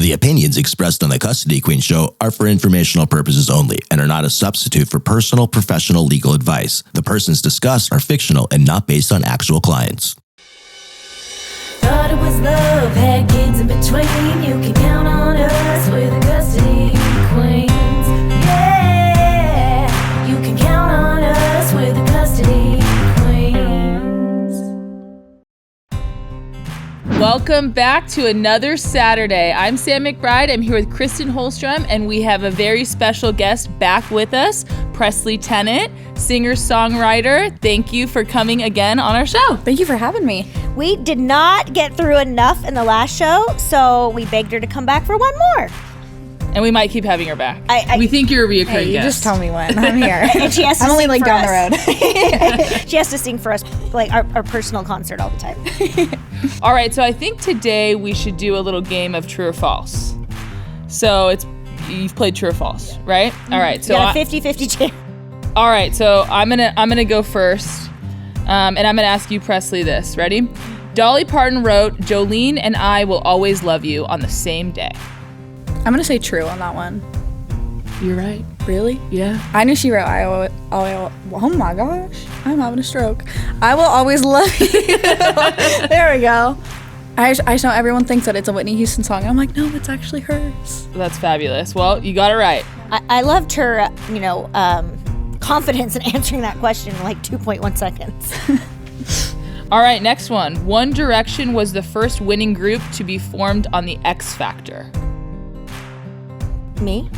The opinions expressed on the Custody Queen Show are for informational purposes only and are not a substitute for personal, professional legal advice. The persons discussed are fictional and not based on actual clients. Thought it was love, had kids in between. You can count on us, we're the Custody Queens. Yeah, you can count on us, we're the Custody Queens. Welcome back to another Saturday. I'm Sam McBride. I'm here with Kristen Holstrom, and we have a very special guest back with us, Presley Tennant, singer-songwriter. Thank you for coming again on our show. Thank you for having me. We did not get through enough in the last show, so we begged her to come back for one more. And we might keep having her back. We think you're a reoccurring Hey, you guest. just tell me when. I'm here. And she has to I'm only sing like for down us. the road. She has to sing for us, like our personal concert all the time. All right, so I think today we should do a little game of true or false. So you've played true or false, right? All right, so You got a 50-50 chance. all right, so I'm gonna go first, and I'm gonna ask you, Presley, this. Ready? Dolly Parton wrote, "Jolene and I will always love you" on the same day. I'm going to say true on that one. You're right. Really? Yeah. I knew she wrote, oh my gosh, I'm having a stroke. I will always love you. There we go. I just know everyone thinks that it's a Whitney Houston song. I'm like, no, it's actually hers. That's fabulous. Well, you got it right. I loved her, confidence in answering that question in like 2.1 seconds. All right, next one. One Direction was the first winning group to be formed on the X Factor. Me?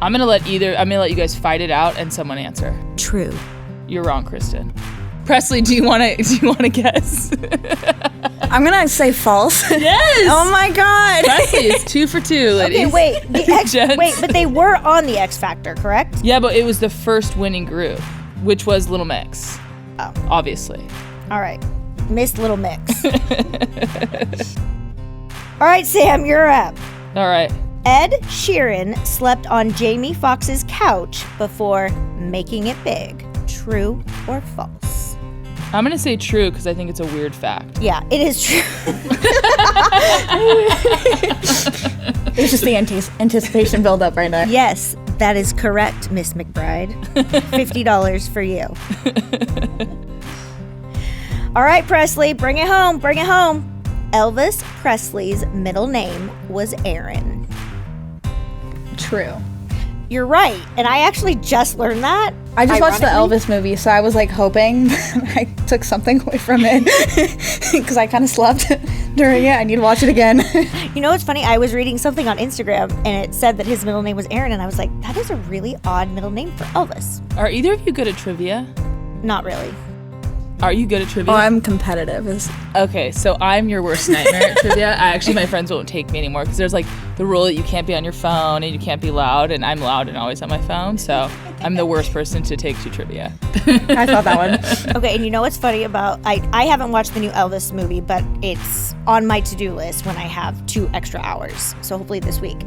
I'm gonna let you guys fight it out and someone answer. True. You're wrong, Kristen. Presley, do you wanna guess? I'm going to say false. Yes! Oh my God. Presley is 2 for 2, ladies. Okay, wait. Gents. But they were on the X Factor, correct? Yeah, but it was the first winning group, which was Little Mix. Oh. Obviously. All right. Miss Little Mix. All right, Sam, you're up. All right. Ed Sheeran slept on Jamie Foxx's couch before making it big. True or false? I'm gonna say true because I think it's a weird fact. Yeah, it is true. It's just the anticipation build up right now. Yes, that is correct, Miss McBride. $50 for you. All right, Presley, bring it home. Elvis Presley's middle name was Aaron. True. You're right, and I actually just learned that. I just watched the ironically. Elvis movie, so I was like hoping I took something away from it because I kind of slept during it. I need to watch it again. You know what's funny? I was reading something on Instagram, and it said that his middle name was Aaron, and I was like, that is a really odd middle name for Elvis. Are either of you good at trivia? Not really. Are you good at trivia? Oh, I'm competitive. Okay, so I'm your worst nightmare at trivia. My friends won't take me anymore because there's like the rule that you can't be on your phone and you can't be loud, and I'm loud and always on my phone, so I'm the worst person to take to trivia. I thought that one. Okay, and you know what's funny about, I haven't watched the new Elvis movie, but it's on my to-do list when I have 2 extra hours, so hopefully this week.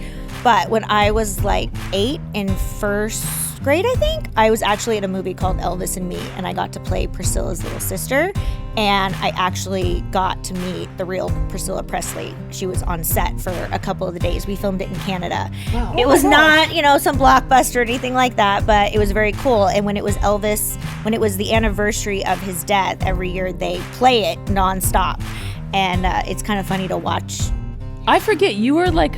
But when I was like 8 in first grade, I think, I was actually at a movie called Elvis and Me, and I got to play Priscilla's little sister, and I actually got to meet the real Priscilla Presley. She was on set for a couple of the days. We filmed it in Canada. Wow. It was not, some blockbuster or anything like that, but it was very cool. And when it was the anniversary of his death, every year they play it nonstop, and it's kind of funny to watch. I forget, you were like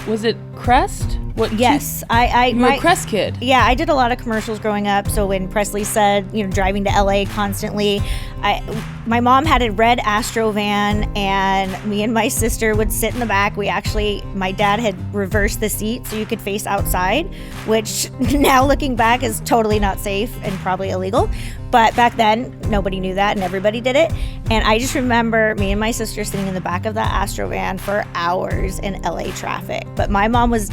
was it Crest? Yes, you were a Crest kid. Yeah, I did a lot of commercials growing up. So when Presley said, driving to LA constantly, my mom had a red Astro van, and me and my sister would sit in the back. My dad had reversed the seat so you could face outside, which now looking back is totally not safe and probably illegal. But back then, nobody knew that, and everybody did it. And I just remember me and my sister sitting in the back of that Astro van for hours in LA traffic. But my mom was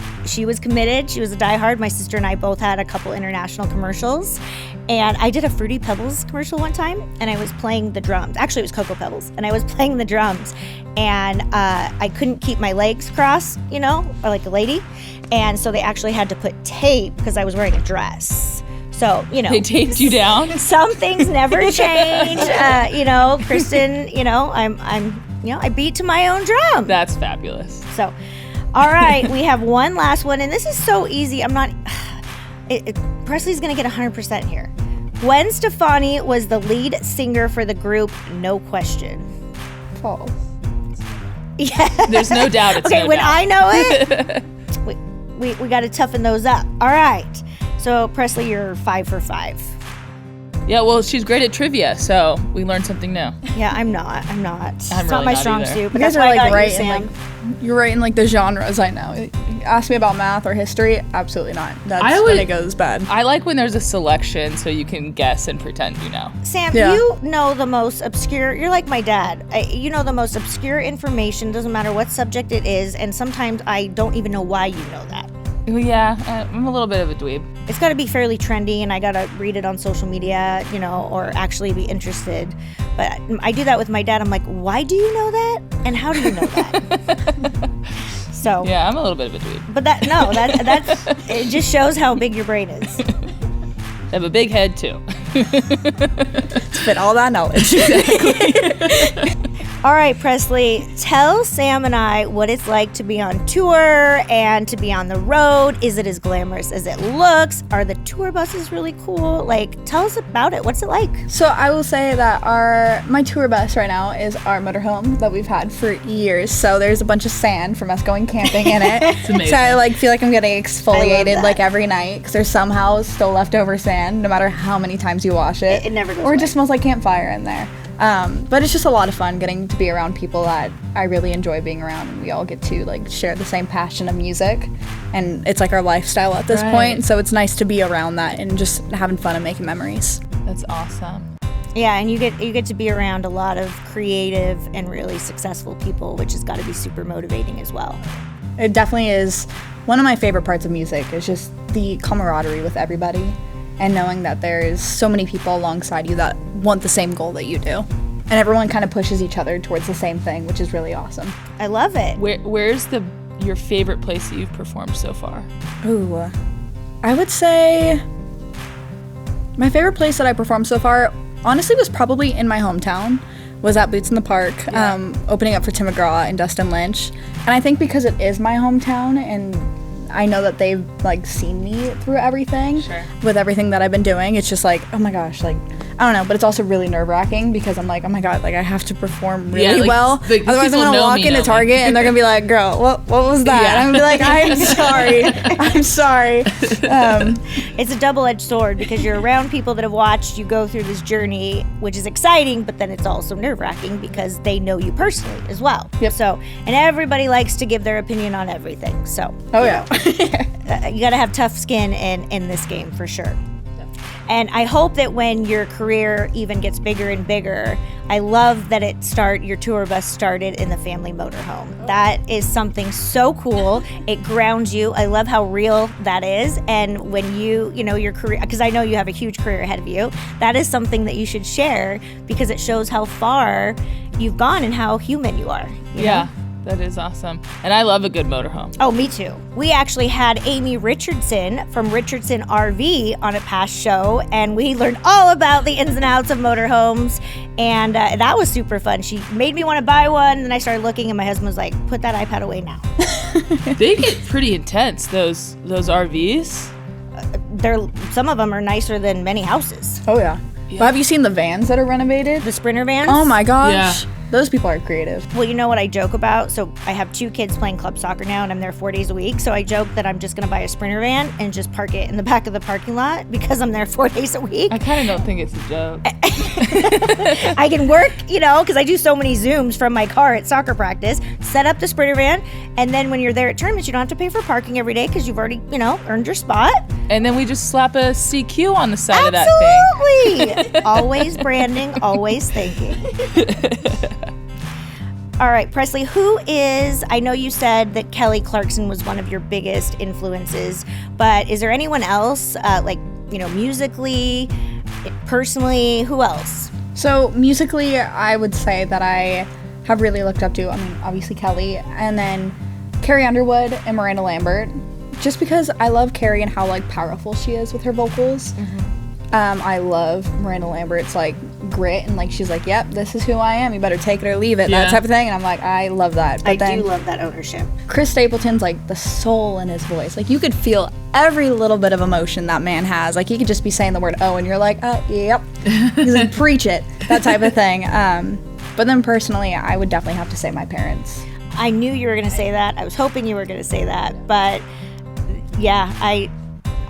committed. She was a diehard. My sister and I both had a couple international commercials. And I did a Fruity Pebbles commercial one time, and I was playing the drums. Actually, it was Cocoa Pebbles, and I was playing the drums. And I couldn't keep my legs crossed, like a lady. And so they actually had to put tape because I was wearing a dress. So, They taped you down? Some things never change. Kristen, I beat to my own drum. That's fabulous. So, All right, we have one last one, and this is so easy. I'm not. Presley's gonna get 100% here. Gwen Stefani was the lead singer for the group, no question. False. Yeah. There's no doubt. It's Okay, no when doubt. I know it, we got to toughen those up. All right. So Presley, you're 5 for 5. Yeah, well, she's great at trivia, so we learned something new. Yeah, I'm not. It's I'm not really my not strong either. suit. You But guys that's are why I like got right you, in Sam. you're right in like the genres I know. You ask me about math or history, absolutely not. That's I when would- it goes bad. I like when there's a selection so you can guess and pretend you know. Sam, Yeah. you know the most obscure. You're like my dad. You know the most obscure information. Doesn't matter what subject it is, and sometimes I don't even know why you know that. Well, yeah, I'm a little bit of a dweeb. It's got to be fairly trendy, and I got to read it on social media, or actually be interested. But I do that with my dad. I'm like, why do you know that? And how do you know that? So, Yeah, I'm a little bit of a dweeb. but that's it just shows how big your brain is. I have a big head, too. Spit all that knowledge. All right, Presley, tell Sam and I what it's like to be on tour and to be on the road. Is it as glamorous as it looks? Are the tour buses really cool? Like, tell us about it. What's it like? So I will say that my tour bus right now is our motorhome that we've had for years. So there's a bunch of sand from us going camping in it. It's amazing. So I feel like I'm getting I exfoliated love like that. every night because there's somehow still leftover sand no matter how many times you wash it. It never goes Or it away. just smells like campfire in there. But it's just a lot of fun getting to be around people that I really enjoy being around, and we all get to like share the same passion of music, and it's like our lifestyle at this Right. point. So it's nice to be around that and just having fun and making memories. That's awesome. Yeah, and you get to be around a lot of creative and really successful people, which has got to be super motivating as well. It definitely is one of my favorite parts of music. Is just the camaraderie with everybody, and knowing that there's so many people alongside you that want the same goal that you do. And everyone kind of pushes each other towards the same thing, which is really awesome. I love it. Where's your favorite place that you've performed so far? Ooh, I would say my favorite place that I performed so far, honestly, was probably in my hometown. Was at Boots in the Park, opening up for Tim McGraw and Dustin Lynch. And I think because it is my hometown and I know that they've like seen me through everything with everything that I've been doing. It's just like, oh my gosh, like, I don't know, but it's also really nerve-wracking because I'm like, oh my god, like I have to perform really like, well. these Otherwise I'm people gonna know walk me, into know me. Target and they're gonna be like, girl, what was that? Yeah. And I'm gonna be like, I'm sorry. I'm sorry. It's a double-edged sword because you're around people that have watched you go through this journey, which is exciting, but then it's also nerve-wracking because they know you personally as well. Yep. So, and everybody likes to give their opinion on everything. So, Oh yeah. you got to have tough skin in this game for sure. And I hope that when your career even gets bigger and bigger, I love that your tour bus started in the family motorhome. That is something so cool. It grounds you. I love how real that is. And when your career, because I know you have a huge career ahead of you, that is something that you should share because it shows how far you've gone and how human you are. you Yeah, know? that is awesome. And I love a good motorhome. Oh, me too. We actually had Amy Richardson from Richardson RV on a past show, and we learned all about the ins and outs of motorhomes, and that was super fun. She made me want to buy one, and I started looking, and my husband was like, put that iPad away now. They get pretty intense, those RVs. Some of them are nicer than many houses. Oh yeah. Well, have you seen the vans that are renovated? The Sprinter vans? Oh my gosh. Yeah. Those people are creative. Well, you know what I joke about? So I have 2 kids playing club soccer now, and I'm there 4 days a week. So I joke that I'm just going to buy a Sprinter van and just park it in the back of the parking lot because I'm there 4 days a week. I kind of don't think it's a joke. I can work, because I do so many Zooms from my car at soccer practice, set up the Sprinter van, and then when you're there at tournaments, you don't have to pay for parking every day because you've already, earned your spot. And then we just slap a CQ on the side of that thing. Absolutely. Always branding, always thinking. All right, Presley, I know you said that Kelly Clarkson was one of your biggest influences, but is there anyone else, musically, personally, who else? So musically, I would say that I have really looked up to, obviously Kelly, and then Carrie Underwood and Miranda Lambert, just because I love Carrie and how powerful she is with her vocals. I love Miranda Lambert's grit, and like she's like, yep, this is who I am, you better take it or leave it, Yeah. that type of thing. And I'm like, I love that. But I then do love that ownership. Chris Stapleton's like the soul in his voice. Like you could feel every little bit of emotion that man has. Like he could just be saying the word "oh" and you're like, yep. He's like, preach it, that type of thing. But then personally, I would definitely have to say my parents. I knew you were going to say that. I was hoping you were going to say that. But yeah,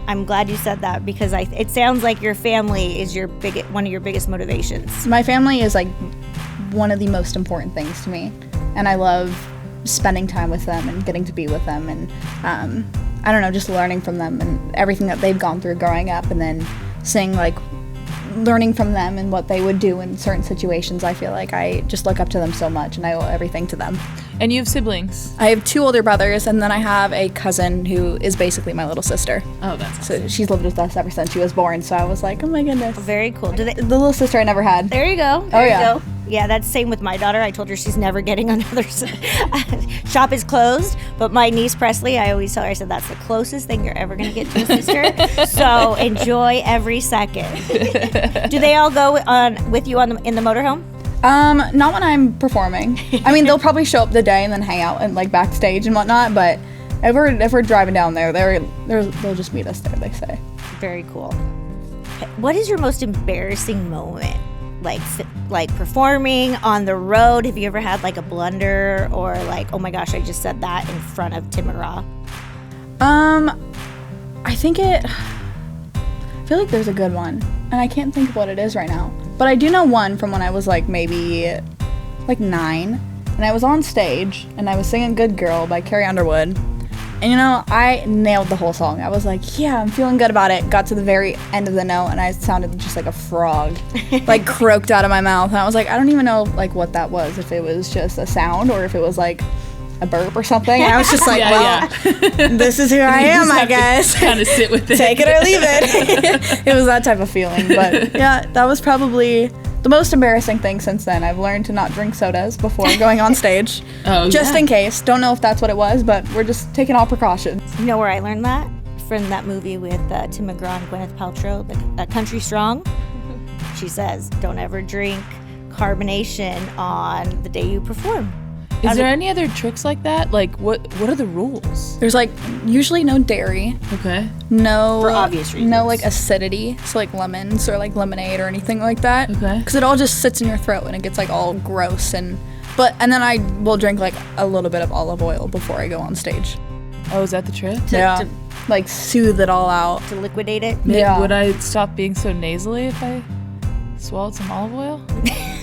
I'm glad you said that, because it sounds like your family is one of your biggest motivations. My family is like one of the most important things to me, and I love spending time with them and getting to be with them, and I don't know, just learning from them and everything that they've gone through growing up, and then seeing like learning from them and what they would do in certain situations. I feel like I just look up to them so much, and I owe everything to them. And you have siblings? I have 2 older brothers, and then I have a cousin who is basically my little sister. Oh, that's So she's lived with us ever since she was born, so I was like, oh my goodness. Very cool. The little sister I never had. There you go. There you yeah. go. Yeah, that's same with my daughter. I told her she's never getting another shop is closed. But my niece Presley, I always tell her, I said, that's the closest thing you're ever going to get to a sister. So enjoy every second. Do they all go on with you in the motorhome? Not when I'm performing. I mean, they'll probably show up the day and then hang out and like backstage and whatnot, but if we're driving down there, they'll just meet us there, they say. Very cool. What is your most embarrassing moment? Like performing on the road? Have you ever had like a blunder, or like, oh my gosh, I just said that in front of Tim McGraw? I feel like there's a good one, and I can't think of what it is right now. But I do know one from when I was like maybe like 9, and I was on stage and I was singing Good Girl by Carrie Underwood. And you know, I nailed the whole song. I was like, yeah, I'm feeling good about it. Got to the very end of the note and I sounded just like a frog, like croaked out of my mouth. And I was like, I don't even know like what that was, if it was just a sound or if it was like a burp or something. And I was just like, this is who I am, I guess. Kind of sit with it. Take it or leave it. It was that type of feeling. But yeah, that was probably the most embarrassing thing since then. I've learned to not drink sodas before going on stage. Just in case. Don't know if that's what it was, but we're just taking all precautions. You know where I learned that? From that movie with Tim McGraw and Gwyneth Paltrow, Country Strong. She says, don't ever drink carbonation on the day you perform. Is there any other tricks like that? Like, what are the rules? There's like usually no dairy. Okay. No, for obvious reasons. No like acidity, so like lemons or like lemonade or anything like that. Okay. Because it all just sits in your throat and it gets like all gross and then I will drink like a little bit of olive oil before I go on stage. Oh, is that the trick? To like soothe it all out. to liquidate it. Yeah. Would I stop being so nasally if I swallowed some olive oil?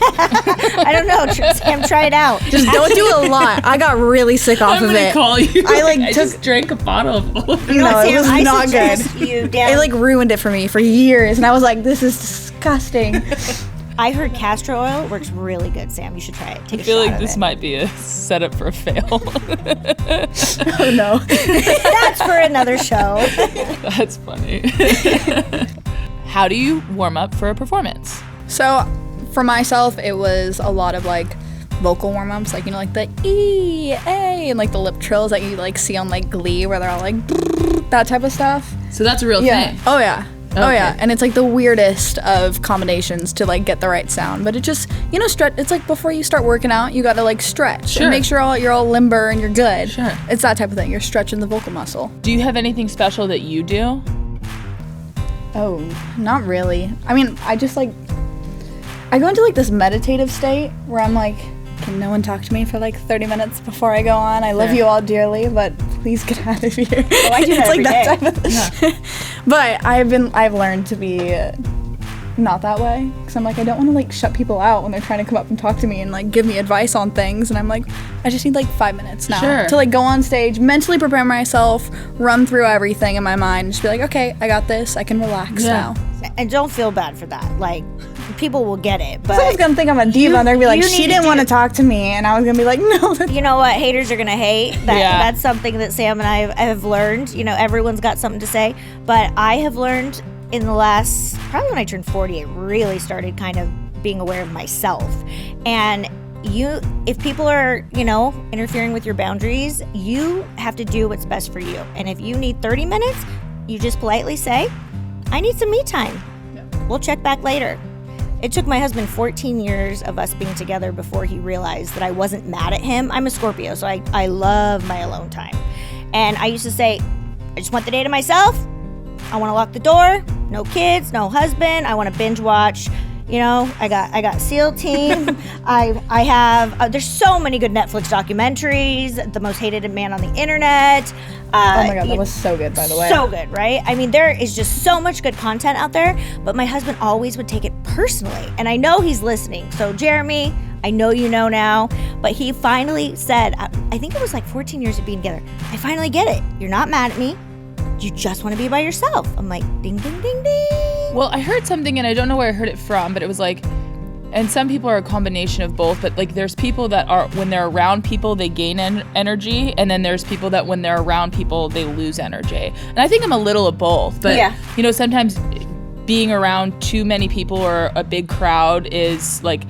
I don't know. Sam, try it out. Just don't do a lot. I got really sick off I'm of gonna it. call you. I like took. just drank a bottle of olive oil. No, it was Sam, not I good. suggest you down. It like ruined it for me for years, and I was like, "This is disgusting." I heard castor oil works really good, Sam. You should try it. Take I a feel shot like of this it. might be a setup for a fail. Oh no. That's for another show. That's funny. How do you warm up for a performance? So, for myself, it was a lot of like vocal warm-ups, like, you know, like the E, A, and like the lip trills that you like see on like Glee, where they're all like that type of stuff. So that's a real thing. Oh yeah. Oh Okay. yeah. And it's like the weirdest of combinations to like get the right sound, but it just, you know, stretch. It's like before you start working out, you got to like stretch Sure. and make sure you're all limber and you're good. Sure. It's that type of thing. You're stretching the vocal muscle. Do you have anything special that you do? Oh, not really. I mean, I just like, I go into like this meditative state where I'm like, can no one talk to me for like 30 minutes before I go on? I love Fair. you all dearly, but please get out of here. Oh, I do that It's like every that day. type of But I've learned to be not that way, because I'm like, I don't want to like shut people out when they're trying to come up and talk to me and like give me advice on things, and I'm like, I just need like 5 minutes now Sure. to like go on stage, mentally prepare myself, run through everything in my mind, and just be like, okay, I got this, I can relax Yeah. now. And don't feel bad for that. Like, people will get it. But Someone's gonna think I'm a diva, and they're gonna be like, you she need didn't to want to do- talk to me, and I was gonna be like, no. you know what? Haters are going to hate. Yeah. That's something that Sam and I have learned. You know, everyone's got something to say. But I have learned in the last, probably when I turned 40, I really started kind of being aware of myself. And if people are, you know, interfering with your boundaries, you have to do what's best for you. And if you need 30 minutes, you just politely say, I need some me time. We'll check back later. It took my husband 14 years of us being together before he realized that I wasn't mad at him. I'm a Scorpio, so I love my alone time. And I used to say, I just want the day to myself. I want to lock the door. No kids, no husband. I want to binge watch. You know, I got SEAL Team. I have there's so many good Netflix documentaries. The Most Hated Man on the Internet. Oh my God, that was so good, by the way. So good, right? I mean, there is just so much good content out there, but my husband always would take it personally. And I know he's listening. So Jeremy, I know you know now, but he finally said, I think it was like 14 years of being together, I finally get it. You're not mad at me. You just want to be by yourself. I'm like, ding, ding, ding, ding. Well, I heard something, and I don't know where I heard it from, but it was like, and some people are a combination of both, but like there's people that are, when they're around people, they gain energy, and then there's people that when they're around people, they lose energy. And I think I'm a little of both, but you know, sometimes being around too many people or a big crowd is like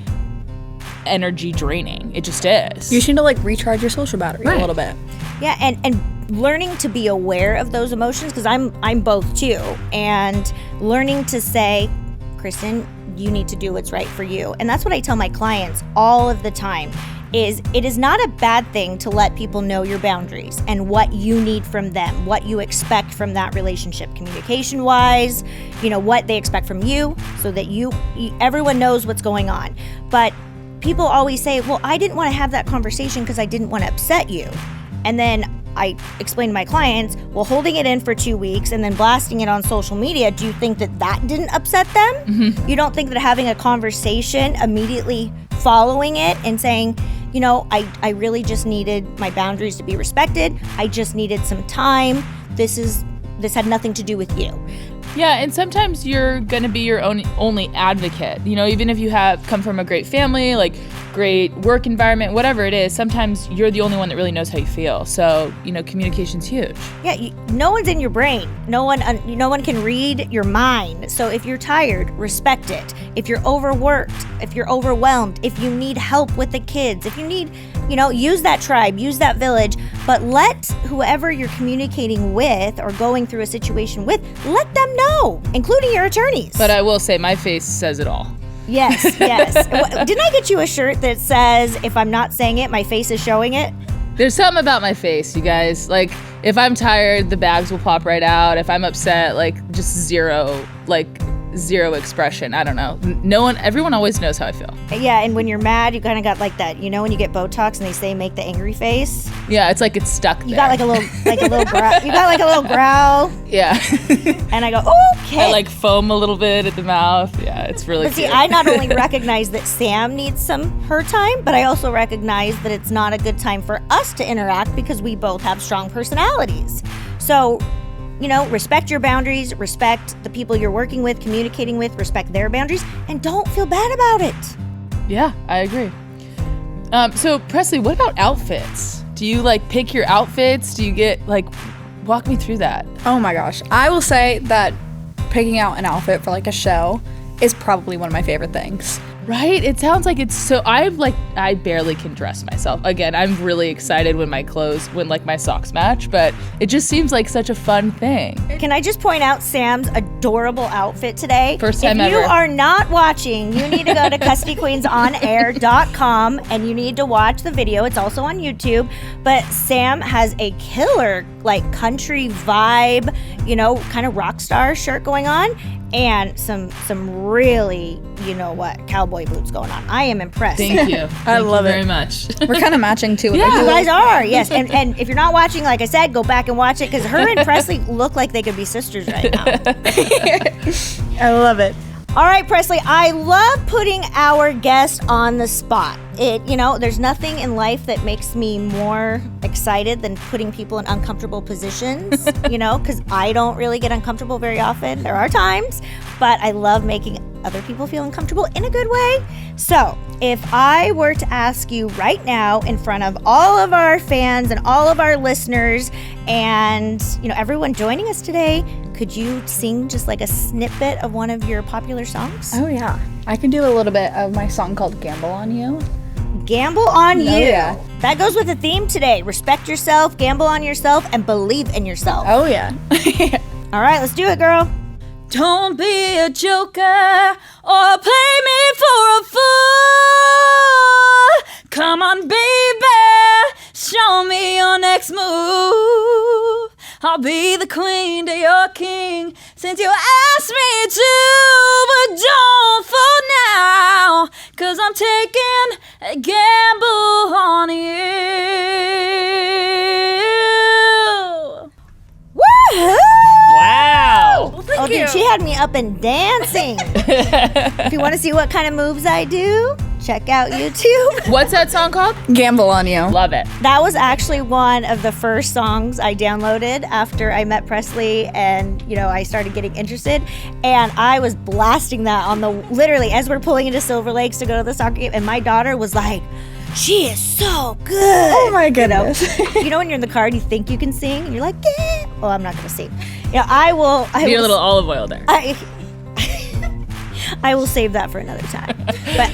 energy draining. It just is. You just need to like recharge your social battery a little bit. Yeah, and learning to be aware of those emotions, because I'm both too, and learning to say, Kristen, you need to do what's right for you. And that's what I tell my clients all of the time, is it is not a bad thing to let people know your boundaries and what you need from them, what you expect from that relationship, communication wise, you know, what they expect from you, so that everyone knows what's going on. But people always say, well, I didn't want to have that conversation because I didn't want to upset you. And then I explain to my clients, well, holding it in for 2 weeks and then blasting it on social media, do you think that didn't upset them? Mm-hmm. You don't think that having a conversation immediately following it and saying, you know, I really just needed my boundaries to be respected. I just needed some time. This had nothing to do with you. Yeah, and sometimes you're going to be your only advocate. You know, even if you have come from a great family, like great work environment, whatever it is, sometimes you're the only one that really knows how you feel. So, you know, communication's huge. Yeah, no one's in your brain. No one can read your mind. So if you're tired, respect it. If you're overworked, if you're overwhelmed, if you need help with the kids, if you need, you know, use that tribe, use that village, but let whoever you're communicating with or going through a situation with, let them know, including your attorneys. But I will say my face says it all. Yes. Didn't I get you a shirt that says, if I'm not saying it, my face is showing it? There's something about my face, you guys. Like, if I'm tired, the bags will pop right out. If I'm upset, like, just zero expression. I don't know. Everyone always knows how I feel. Yeah, and when you're mad, you kind of got like that, you know, when you get Botox and they say make the angry face? Yeah, it's like it's stuck there. You got like a little growl. You got like a little growl. Yeah. And I go, okay. I like foam a little bit at the mouth. Yeah, it's really But see, cute. I not only recognize that Sam needs her time, but I also recognize that it's not a good time for us to interact because we both have strong personalities. So, you know, respect your boundaries, respect the people you're working with, communicating with, respect their boundaries, and don't feel bad about it. Yeah, I agree. So, Presley, what about outfits? Do you, like, pick your outfits? Do you get, like, walk me through that. Oh my gosh. I will say that picking out an outfit for like a show is probably one of my favorite things. Right? It sounds like it's so, I barely can dress myself. Again, I'm really excited when my socks match, but it just seems like such a fun thing. Can I just point out Sam's adorable outfit today? First time ever. If you ever. are not watching, you need to go to custodyqueensonair.com and you need to watch the video. It's also on YouTube. But Sam has a killer, like, country vibe, you know, kind of rock star shirt going on. And some really, you know what, cowboy boots going on. I am impressed. Thank you. I love you it very much. We're kind of matching too. Yeah. You guys are, yes. And if you're not watching, like I said, go back and watch it because her and Presley look like they could be sisters right now. I love it. All right, Presley, I love putting our guest on the spot. There's nothing in life that makes me more excited than putting people in uncomfortable positions, because I don't really get uncomfortable very often. There are times, but I love making other people feel uncomfortable in a good way. So if I were to ask you right now in front of all of our fans and all of our listeners and, everyone joining us today, could you sing just like a snippet of one of your popular songs? Oh, yeah. I can do a little bit of my song called Gamble on You. Gamble on you. Yeah. That goes with the theme today. Respect yourself, gamble on yourself, and believe in yourself. Oh, yeah. All right, let's do it, girl. Don't be a joker or play me for a fool. Come on, baby, show me your next move. I'll be the queen to your king since you asked me to. But don't fall now, 'cause I'm taking a gamble on you. Woohoo! Wow. Oh, dude, she had me up and dancing. If you want to see what kind of moves I do, check out YouTube. What's that song called? Gamble on you. Love it. That was actually one of the first songs I downloaded after I met Presley and, I started getting interested. And I was blasting that on literally as we're pulling into Silver Lakes to go to the soccer game. And my daughter was like, she is so good. Oh my goodness. When you're in the car and you think you can sing and you're like, yeah. Well, I'm not going to sing. I will. Need a little olive oil there. I will save that for another time. But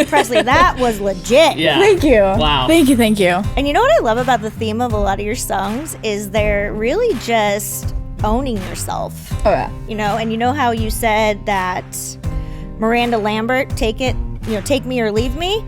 Presley, that was legit. Yeah. Thank you. Wow. Thank you. And you know what I love about the theme of a lot of your songs is they're really just owning yourself. Oh, yeah. And you know how you said that Miranda Lambert, take me or leave me,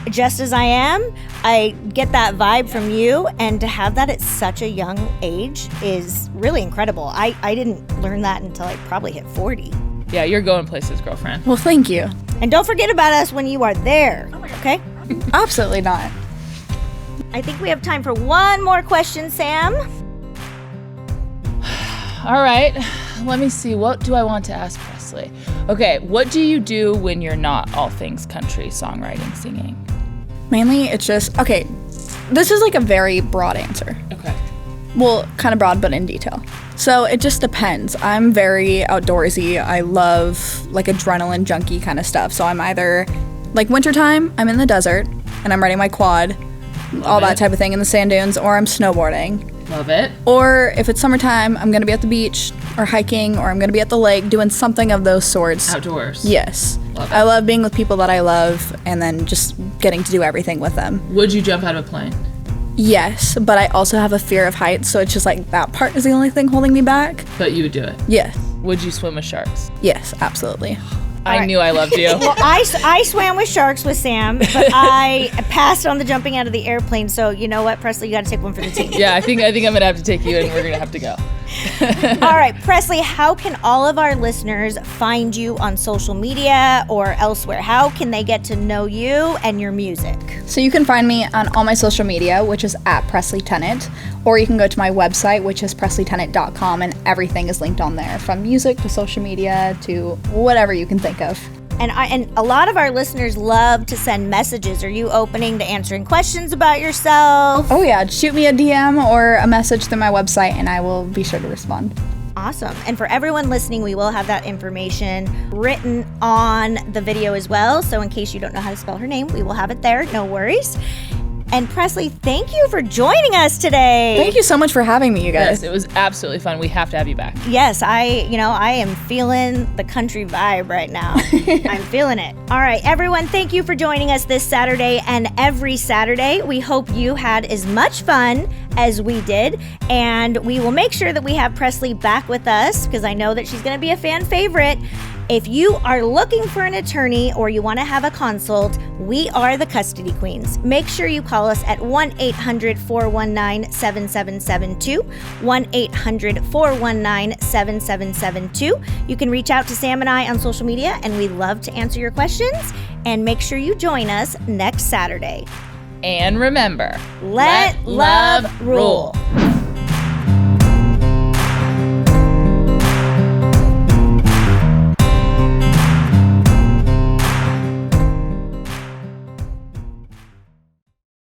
just as I am. I get that vibe from you, and to have that at such a young age is really incredible. I didn't learn that until I probably hit 40. Yeah, you're going places, girlfriend. Well, thank you. And don't forget about us when you are there, okay? Absolutely not. I think we have time for one more question, Sam. All right. Let me see. What do I want to ask Presley? Okay, what do you do when you're not all things country, songwriting, singing? Mainly, it's just, okay, this is like a very broad answer. Okay. Well, kind of broad, but in detail. So it just depends. I'm very outdoorsy. I love like adrenaline junkie kind of stuff. So I'm either like wintertime, I'm in the desert and I'm riding my quad, all that type of thing in the sand dunes, or I'm snowboarding. Love it. Or if it's summertime, I'm going to be at the beach or hiking, or I'm going to be at the lake doing something of those sorts. Outdoors. Yes. Love it. I love being with people that I love and then just getting to do everything with them. Would you jump out of a plane? Yes, but I also have a fear of heights, so it's just like that part is the only thing holding me back. But you would do it? Yes. Would you swim with sharks? Yes, absolutely. I knew I loved you. Well, I swam with sharks with Sam, but I passed on the jumping out of the airplane. So you know what, Presley, you got to take one for the team. Yeah, I think I'm gonna have to take you, and we're gonna have to go. All right, Presley, how can all of our listeners find you on social media or elsewhere? How can they get to know you and your music? So you can find me on all my social media, which is at Presley Tennant, or you can go to my website, which is presleytennant.com, and everything is linked on there, from music to social media to whatever you can think of. And a lot of our listeners love to send messages. Are you opening to answering questions about yourself? Oh yeah, shoot me a DM or a message through my website and I will be sure to respond. Awesome. And for everyone listening, we will have that information written on the video as well. So in case you don't know how to spell her name, we will have it there. No worries. And Presley, thank you for joining us today. Thank you so much for having me, you Yes, guys. it was absolutely fun. We have to have you back. Yes, I am feeling the country vibe right now. I'm feeling it. All right, everyone, thank you for joining us this Saturday and every Saturday. We hope you had as much fun as we did, and we will make sure that we have Presley back with us because I know that she's going to be a fan favorite. If you are looking for an attorney or you want to have a consult, we are the Custody Queens. Make sure you call us at 1-800-419-7772, 1-800-419-7772. You can reach out to Sam and I on social media, and we love to answer your questions. And make sure you join us next Saturday. And remember, Let love rule.